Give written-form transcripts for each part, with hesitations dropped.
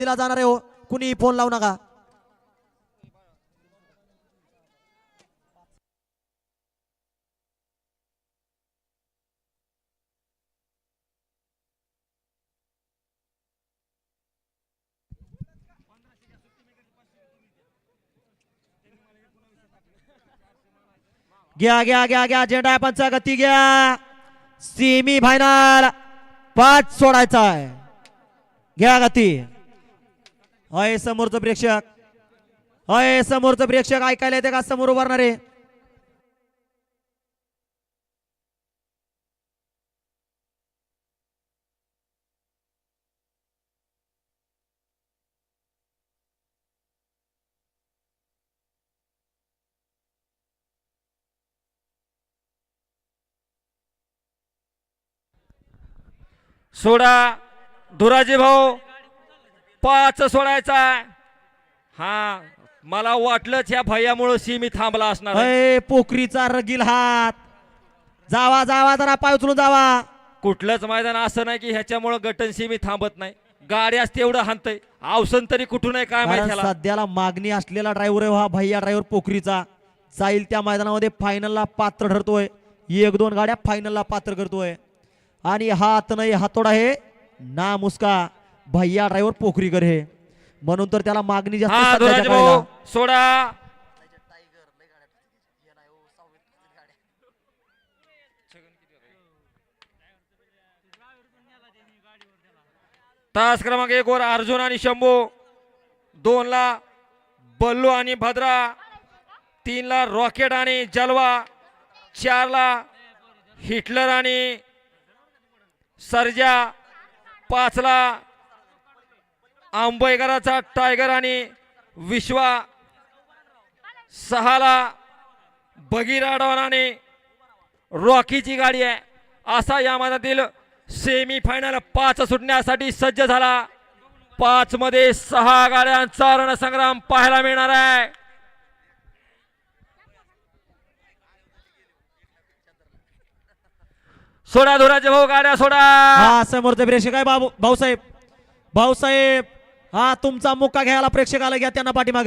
तिला जाणार आहे हो, कुणी फोन लावू नका. घ्या घ्या घ्या घ्या झेंडा पंच गती घ्या. सेमी फायनल 5 सोडायचा आहे. घ्या गती. होय समोरचं प्रेक्षक, होय समोरचं प्रेक्षक ऐकायला येते का समोर उभारणारे. सोडा धुराजी भाऊ 5 सोडायचा. हा मला वाटलंच ह्या भैयामुळे सीमी थांबला असणार आहे. होय पोखरीचा रगील हात. जावा जावा जरा पाय उचलून जावा. कुठलंच मैदान असं नाही की ह्याच्यामुळे गटन सीमी थांबत नाही. गाड्याच तेवढं हाणतंय. अवसन तरी कुठून आहे काय माहिती. कारण सध्याला मागणी असलेला ड्रायव्हर आहे हा भैया ड्रायव्हर पोखरीचा. जाईल त्या मैदानामध्ये फायनलला पात्र ठरतोय. 1-2 गाड्या फायनलला पात्र करतोय. आणि हात नाही हातोडा आहे ना मुस्का भैया ड्रायव्हर पोखरीकर हे, म्हणून तर त्याला मागणी जास्त हा सध्याच्या धुराजी काळाला. भाऊ सोडा. तास क्रमांक 1 वर अर्जुन आणि शंभू, 2 ला बल्लू आणि भद्रा, 3 ला रॉकेट आणि जलवा, 4 ला हिटलर आणि सर्जा, 5 ला आंबेकरांचा टायगर आणि विश्वा, 6 ला बगीरा डॉन आणि रॉकीची गाडी आहे. असा या मैदानातील सेमी फायनल 5 सुटण्यासाठी सज्ज झाला. 5 मध्ये 6 गाड्यांचा रणसंग्राम पाहायला मिळणार आहे. सोडा धुराचे भाऊ गाड्या सोडा. हा समोरचे प्रेक्षक आहे बाबू भाऊसाहेब. भाऊसाहेब हा तुमचा मुक्का घ्यायला प्रेक्षकाला घ्या त्यांना पाठीमाग.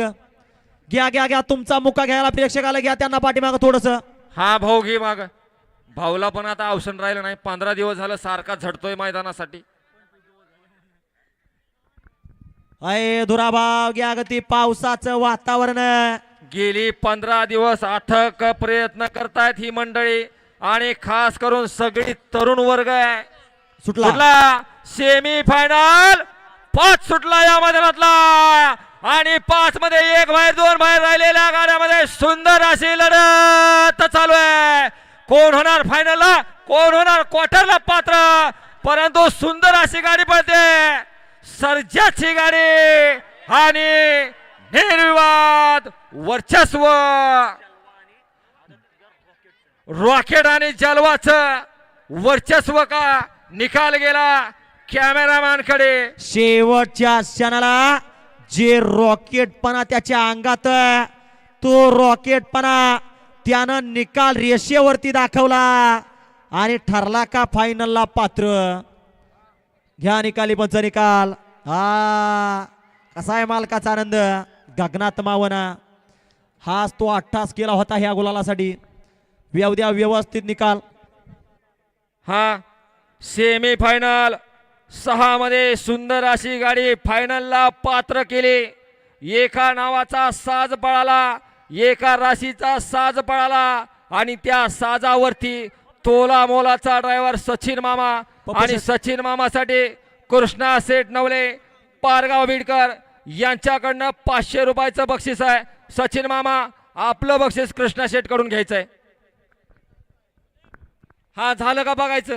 घ्या घ्या घ्या तुमचा मुक्का घ्यायला प्रेक्षकाला घ्या त्यांना पाठीमाग थोडस. हा भाऊ घे माग. भाऊला पण आता औषध राहिलं नाही. 15 दिवस झालं सारखा झटतोय मैदानासाठी. अय धुराभाव घ्या गती. पावसाचं वातावरण. गेली 15 दिवस अथक प्रयत्न करतायत ही मंडळी आणि खास करून सगळी तरुण वर्ग आहे. सुटला सेमी फायनल 5 सुटला या मैदानातला. आणि 5 मध्ये 1 बाहेर 2 बाहेर राहिलेल्या गाड्यामध्ये सुंदर अशी लढत चालू आहे. कोण होणार फायनलला, कोण होणार क्वार्टरला पात्र. परंतु सुंदर अशी गाडी पळते. सर्जाची गाडी आणि निर्विवाद वर्चस्व. रॉकेट आणि जलवाचं वर्चस्व का निकाल गेला कॅमेरामॅन कडे. शेवटच्या क्षणाला जे रॉकेटपणा त्याच्या अंगात, तो रॉकेटपणा त्यानं निकाल रेषेवरती दाखवला आणि ठरला का फायनलला पात्र. घ्या निकाली पंच निकाल. हा कसा आहे मालकाचा आनंद गगनात मावना. हाच तो 88 केला होता ह्या गुलालासाठी. द्या व्यवस्थित निकाल. हा सेमी फायनल 6 मध्ये सुंदर अशी गाडी फायनलला पात्र केली. एका नावाचा साज पळाला, एका राशीचा साज पळाला आणि त्या साजावरती तोला मोलाचा ड्रायव्हर सचिन मामा. आणि सचिन मामासाठी कृष्णा सेठ नवले पारगाव बीडकर यांच्याकडनं 500 रुपयाचं बक्षीस आहे. सचिन मामा आपलं बक्षीस कृष्णा शेठ कडून घ्यायचंय. हा झालं का बघायचं.